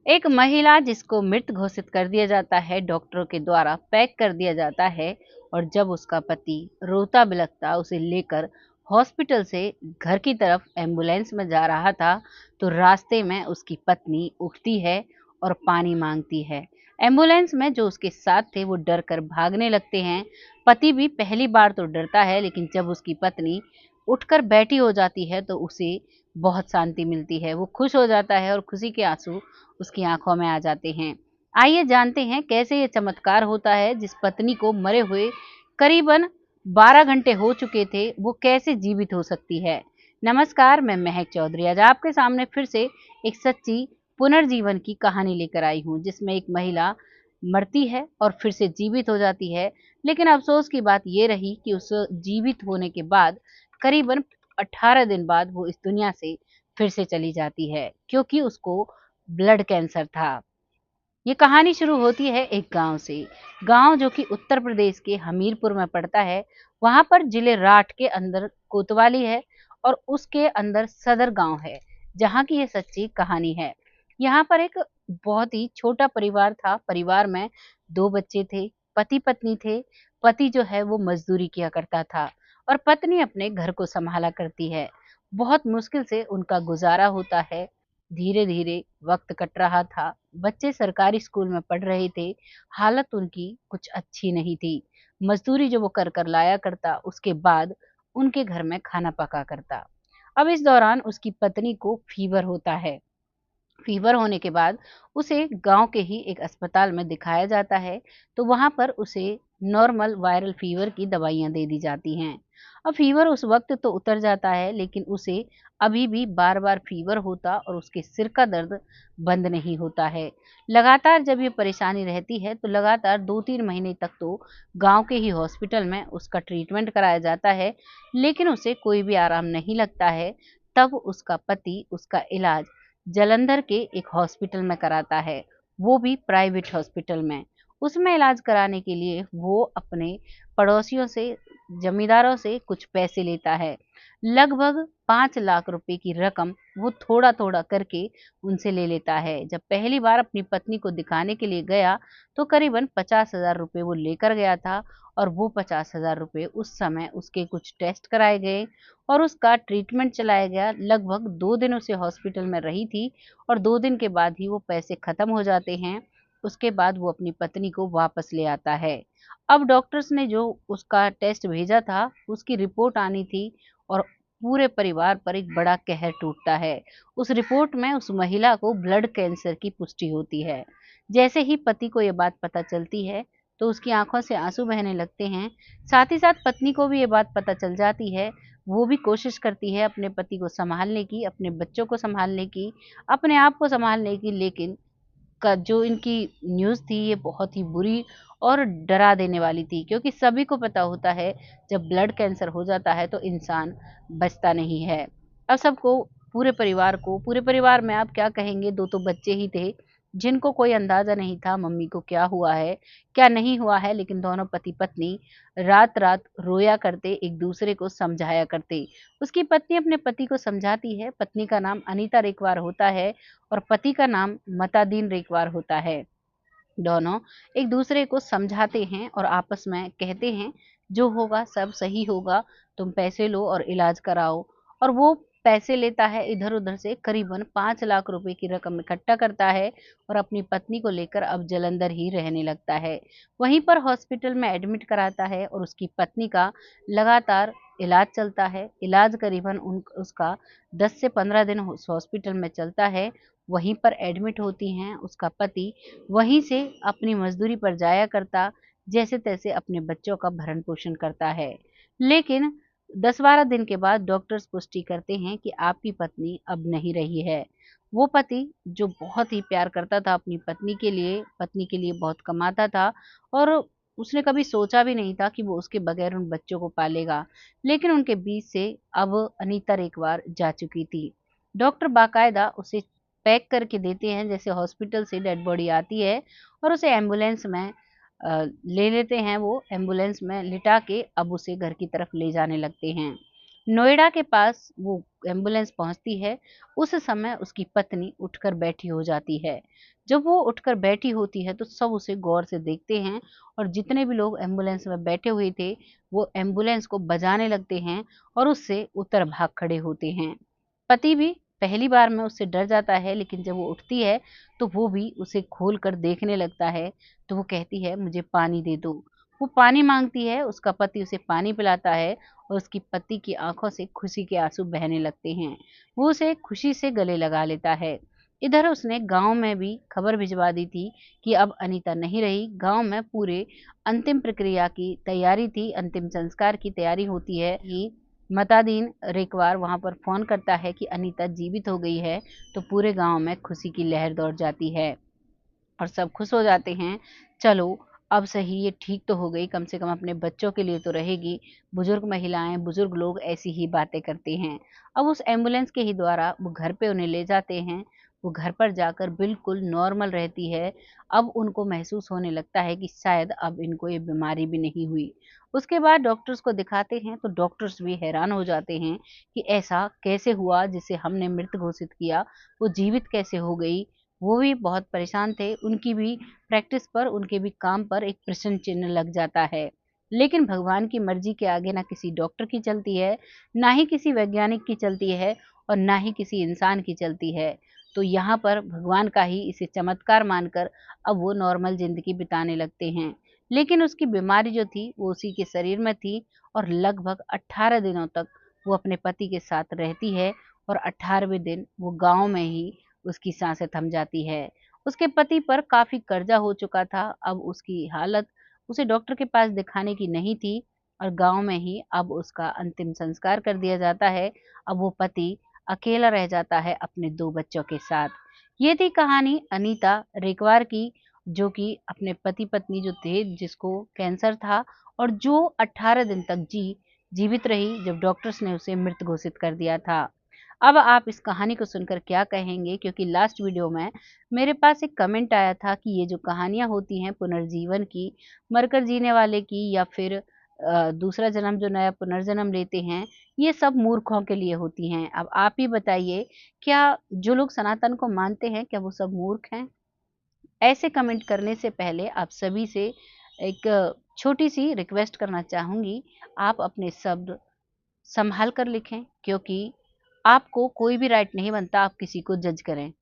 एक महिला जिसको मृत घोषित कर दिया जाता है, डॉक्टरों के द्वारा पैक कर दिया जाता है। और जब उसका पति रोता बिलखता उसे लेकर हॉस्पिटल से घर की तरफ एम्बुलेंस में जा रहा था, तो रास्ते में उसकी पत्नी उठती है और पानी मांगती है। एम्बुलेंस में जो उसके साथ थे वो डर कर भागने लगते हैं। पति भी पहली बार तो डरता है, लेकिन जब उसकी पत्नी उठकर बैठी हो जाती है तो उसे बहुत शांति मिलती है। वो खुश हो जाता है और खुशी के आंसू उसकी आंखों में आ जाते हैं। आइए जानते हैं कैसे ये चमत्कार होता है, जिस पत्नी को मरे हुए करीबन 12 घंटे हो चुके थे, वो कैसे जीवित हो सकती है। नमस्कार, मैं महक चौधरी आज आपके सामने फिर से एक सच्ची पुनर्जीवन की कहानी लेकर आई हूँ, जिसमें एक महिला मरती है और फिर से जीवित हो जाती है। लेकिन अफसोस की बात ये रही कि उस जीवित होने के बाद करीबन 18 दिन बाद वो इस दुनिया से फिर से चली जाती है, क्योंकि उसको ब्लड कैंसर था। ये कहानी शुरू होती है एक गांव से। गांव जो कि उत्तर प्रदेश के हमीरपुर में पड़ता है। वहां पर जिले राठ के अंदर कोतवाली है और उसके अंदर सदर गांव है, जहां की ये सच्ची कहानी है। यहाँ पर एक बहुत ही छोटा परिवार था। परिवार में दो बच्चे थे, पति पत्नी थे। पति जो है वो मजदूरी किया करता था और पत्नी अपने घर को संभाला करती है। बहुत मुश्किल से उनका गुजारा होता है। धीरे धीरे वक्त कट रहा था। बच्चे सरकारी स्कूल में पढ़ रहे थे। हालत उनकी कुछ अच्छी नहीं थी। मजदूरी जो वो कर कर लाया करता, उसके बाद उनके घर में खाना पका करता। अब इस दौरान उसकी पत्नी को फीवर होता है। फीवर होने के बाद उसे गांव के ही एक अस्पताल में दिखाया जाता है। तो वहां पर उसे नॉर्मल वायरल फीवर की दवाइयां दे दी जाती हैं। अब फीवर उस वक्त तो उतर जाता है, लेकिन उसे अभी भी बार बार फीवर होता और उसके सिर का दर्द बंद नहीं होता है। लगातार जब ये परेशानी रहती है तो लगातार 2-3 महीने तक तो गांव के ही हॉस्पिटल में उसका ट्रीटमेंट कराया जाता है, लेकिन उसे कोई भी आराम नहीं लगता है। तब उसका पति उसका इलाज जालंधर के एक हॉस्पिटल में कराता है, वो भी प्राइवेट हॉस्पिटल में। उसमें इलाज कराने के लिए वो अपने पड़ोसियों से, जमींदारों से कुछ पैसे लेता है। लगभग 5 लाख रुपए की रकम वो थोड़ा थोड़ा करके उनसे ले लेता है। जब पहली बार अपनी पत्नी को दिखाने के लिए गया तो करीबन 50,000 रुपये वो लेकर गया था। और वो 50,000 रुपये उस समय उसके कुछ टेस्ट कराए गए और उसका ट्रीटमेंट चलाया गया। लगभग 2 दिन उसे हॉस्पिटल में रही थी और 2 दिन के बाद ही वो पैसे खत्म हो जाते हैं। उसके बाद वो अपनी पत्नी को वापस ले आता है। अब डॉक्टर्स ने जो उसका टेस्ट भेजा था उसकी रिपोर्ट आनी थी और पूरे परिवार पर एक बड़ा कहर टूटता है। उस रिपोर्ट में उस महिला को ब्लड कैंसर की पुष्टि होती है। जैसे ही पति को ये बात पता चलती है तो उसकी आंखों से आंसू बहने लगते हैं। साथ ही साथ पत्नी को भी ये बात पता चल जाती है। वो भी कोशिश करती है अपने पति को संभालने की, अपने बच्चों को संभालने की, अपने आप को संभालने की, लेकिन का जो इनकी न्यूज़ थी ये बहुत ही बुरी और डरा देने वाली थी, क्योंकि सभी को पता होता है जब ब्लड कैंसर हो जाता है तो इंसान बचता नहीं है। अब सबको, पूरे परिवार में आप क्या कहेंगे, दो तो बच्चे ही थे जिनको कोई अंदाजा नहीं था मम्मी को क्या हुआ है क्या नहीं हुआ है, लेकिन दोनों पति पत्नी रात रात रोया करते, एक दूसरे को समझाया करते। उसकी पत्नी अपने पति को समझाती है। पत्नी का नाम अनीता रेकवार होता है और पति का नाम मतादीन रेकवार होता है। दोनों एक दूसरे को समझाते हैं और आपस में कहते हैं जो होगा सब सही होगा, तुम पैसे लो और इलाज कराओ। और वो पैसे लेता है इधर उधर से, करीबन 5 लाख रुपए की रकम इकट्ठा करता है और अपनी पत्नी को लेकर अब जलंधर ही रहने लगता है। वहीं पर हॉस्पिटल में एडमिट कराता है और उसकी पत्नी का लगातार इलाज चलता है। इलाज करीबन उसका 10 से 15 दिन उस हॉस्पिटल में चलता है। वहीं पर एडमिट होती हैं। उसका पति वहीं से अपनी मजदूरी पर जाया करता, जैसे तैसे अपने बच्चों का भरण पोषण करता है। लेकिन 10-12 दिन के बाद डॉक्टर्स पुष्टि करते हैं कि आपकी पत्नी अब नहीं रही है। वो पति जो बहुत ही प्यार करता था अपनी पत्नी के लिए बहुत कमाता था और उसने कभी सोचा भी नहीं था कि वो उसके बगैर उन बच्चों को पालेगा। लेकिन उनके बीच से अब अनीता रेकवार जा चुकी थी। डॉक्टर बाकायदा उसे पैक करके देते हैं, जैसे हॉस्पिटल से डेड बॉडी आती है और उसे एम्बुलेंस में ले लेते हैं। वो एम्बुलेंस में लिटा के अब उसे घर की तरफ ले जाने लगते हैं। नोएडा के पास वो एम्बुलेंस पहुंचती है, उस समय उसकी पत्नी उठकर बैठी हो जाती है। जब वो उठकर बैठी होती है तो सब उसे गौर से देखते हैं और जितने भी लोग एम्बुलेंस में बैठे हुए थे, वो एम्बुलेंस को बजाने लगते हैं और उससे उतर भाग खड़े होते हैं। पति भी पहली बार में उससे डर जाता है, लेकिन जब वो उठती है तो वो भी उसे खोल कर देखने लगता है। तो वो कहती है, मुझे पानी दे दो। वो पानी मांगती है, उसका पति उसे पानी पिलाता है और उसकी पति की आंखों से खुशी के आंसू बहने लगते हैं। वो उसे खुशी से गले लगा लेता है। इधर उसने गांव में भी खबर भिजवा दी थी कि अब अनीता नहीं रही। गांव में पूरे अंतिम प्रक्रिया की तैयारी थी, अंतिम संस्कार की तैयारी होती है कि मतादीन रेकवार वहां पर फोन करता है कि अनीता जीवित हो गई है। तो पूरे गांव में खुशी की लहर दौड़ जाती है और सब खुश हो जाते हैं। चलो, अब सही ये ठीक तो हो गई, कम से कम अपने बच्चों के लिए तो रहेगी। बुजुर्ग महिलाएं, बुजुर्ग लोग ऐसी ही बातें करते हैं। अब उस एम्बुलेंस के ही द्वारा वो घर पे उन्हें ले जाते हैं। वो घर पर जाकर बिल्कुल नॉर्मल रहती है। अब उनको महसूस होने लगता है कि शायद अब इनको ये बीमारी भी नहीं हुई। उसके बाद डॉक्टर्स को दिखाते हैं तो डॉक्टर्स भी हैरान हो जाते हैं कि ऐसा कैसे हुआ, जिसे हमने मृत घोषित किया वो जीवित कैसे हो गई। वो भी बहुत परेशान थे। उनकी भी प्रैक्टिस पर, उनके भी काम पर एक प्रश्न चिन्ह लग जाता है। लेकिन भगवान की मर्जी के आगे ना किसी डॉक्टर की चलती है, ना ही किसी वैज्ञानिक की चलती है और ना ही किसी इंसान की चलती है। तो यहाँ पर भगवान का ही इसे चमत्कार मानकर अब वो नॉर्मल जिंदगी बिताने लगते हैं। लेकिन उसकी बीमारी जो थी वो उसी के शरीर में थी और लगभग 18 दिनों तक वो अपने पति के साथ रहती है और 18वें दिन वो गाँव में ही उसकी सांसें थम जाती है। उसके पति पर काफ़ी कर्जा हो चुका था, अब उसकी हालत उसे डॉक्टर के पास दिखाने की नहीं थी और गाँव में ही अब उसका अंतिम संस्कार कर दिया जाता है। अब वो पति अकेला रह जाता है अपने 2 बच्चों के साथ। ये थी कहानी अनीता रेकवार की, जो कि अपने पति-पत्नी जो थे जिसको कैंसर था और जो 18 दिन तक जीवित रही जब डॉक्टर्स ने उसे मृत घोषित कर दिया था। अब आप इस कहानी को सुनकर क्या कहेंगे? क्योंकि लास्ट वीडियो में मेरे पास एक कमेंट आया था कि ये जो कहानियाँ होती हैं पुनर्जीवन की, मरकर जीने वाले की या फिर दूसरा जन्म जो नया पुनर्जन्म लेते हैं, ये सब मूर्खों के लिए होती हैं। अब आप ही बताइए, क्या जो लोग सनातन को मानते हैं, क्या वो सब मूर्ख हैं? ऐसे कमेंट करने से पहले आप सभी से एक छोटी-सी रिक्वेस्ट करना चाहूँगी, आप अपने शब्द सँभाल कर लिखें, क्योंकि आपको कोई भी राइट नहीं बनता आप किसी को जज करें।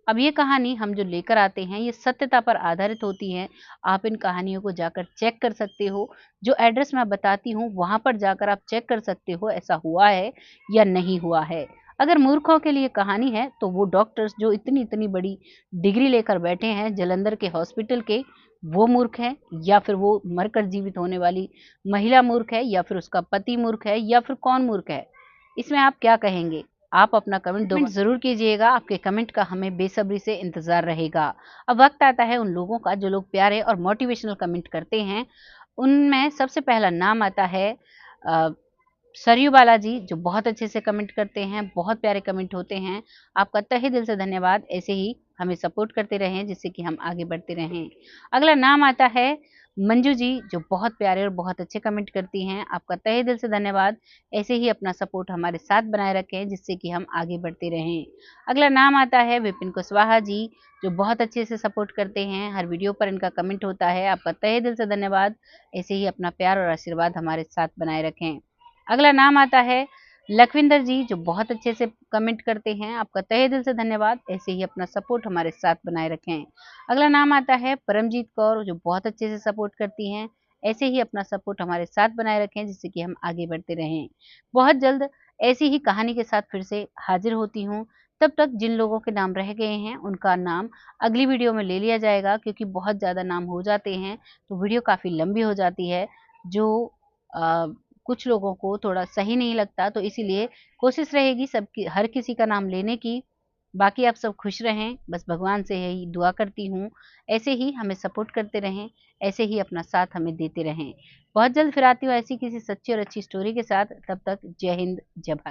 अब ये कहानी हम जो लेकर आते हैं ये सत्यता पर आधारित होती हैं। आप इन कहानियों को जाकर चेक कर सकते हो। जो एड्रेस मैं बताती हूँ वहाँ पर जाकर आप चेक कर सकते हो ऐसा हुआ है या नहीं हुआ है। अगर मूर्खों के लिए कहानी है तो वो डॉक्टर्स जो इतनी-इतनी बड़ी डिग्री लेकर बैठे हैं जालंधर के हॉस्पिटल के, वो मूर्ख हैं या फिर वो मरकर जीवित होने वाली महिला मूर्ख है या फिर उसका पति मूर्ख है या फिर कौन मूर्ख है? इसमें आप क्या कहेंगे? आप अपना कमेंट ज़रूर कीजिएगा, आपके कमेंट का हमें बेसब्री से इंतज़ार रहेगा। अब वक़्त आता है उन लोगों का जो लोग प्यारे और मोटिवेशनल कमेंट करते हैं। उनमें सबसे पहला नाम आता है अ, सरयू बालाजी, जो बहुत अच्छे से कमेंट करते हैं, बहुत प्यारे कमेंट होते हैं। आपका तहे दिल से धन्यवाद, ऐसे ही हमें सपोर्ट करते रहें जिससे कि हम आगे बढ़ते रहें। अगला नाम आता है मंजू जी, जो बहुत प्यारे और बहुत अच्छे कमेंट करती हैं। आपका तहे दिल से धन्यवाद, ऐसे ही अपना सपोर्ट हमारे साथ बनाए रखें जिससे कि हम आगे बढ़ते रहें। अगला नाम आता है विपिन कुशवाहा जी, जो बहुत अच्छे से सपोर्ट करते हैं, हर वीडियो पर इनका कमेंट होता है। आपका तहे दिल से धन्यवाद, ऐसे ही अपना प्यार और आशीर्वाद हमारे साथ बनाए रखें। अगला नाम आता है लखविंदर जी, जो बहुत अच्छे से कमेंट करते हैं। आपका तहे दिल से धन्यवाद, ऐसे ही अपना सपोर्ट हमारे साथ बनाए रखें। अगला नाम आता है परमजीत कौर, जो बहुत अच्छे से सपोर्ट करती हैं। ऐसे ही अपना सपोर्ट हमारे साथ बनाए रखें जिससे कि हम आगे बढ़ते रहें। बहुत जल्द ऐसी ही कहानी के साथ फिर से हाजिर होती हूँ। तब तक जिन लोगों के नाम रह गए हैं उनका नाम अगली वीडियो में ले लिया जाएगा, क्योंकि बहुत ज़्यादा नाम हो जाते हैं तो वीडियो काफ़ी लंबी हो जाती है, जो अ, कुछ लोगों को थोड़ा सही नहीं लगता। तो इसीलिए कोशिश रहेगी सबकी, हर किसी का नाम लेने की। बाकी आप सब खुश रहें, बस भगवान से यही दुआ करती हूँ। ऐसे ही हमें सपोर्ट करते रहें, ऐसे ही अपना साथ हमें देते रहें। बहुत जल्द फिर आती हूँ ऐसी किसी सच्ची और अच्छी स्टोरी के साथ। तब तक जय हिंद, जय भारत।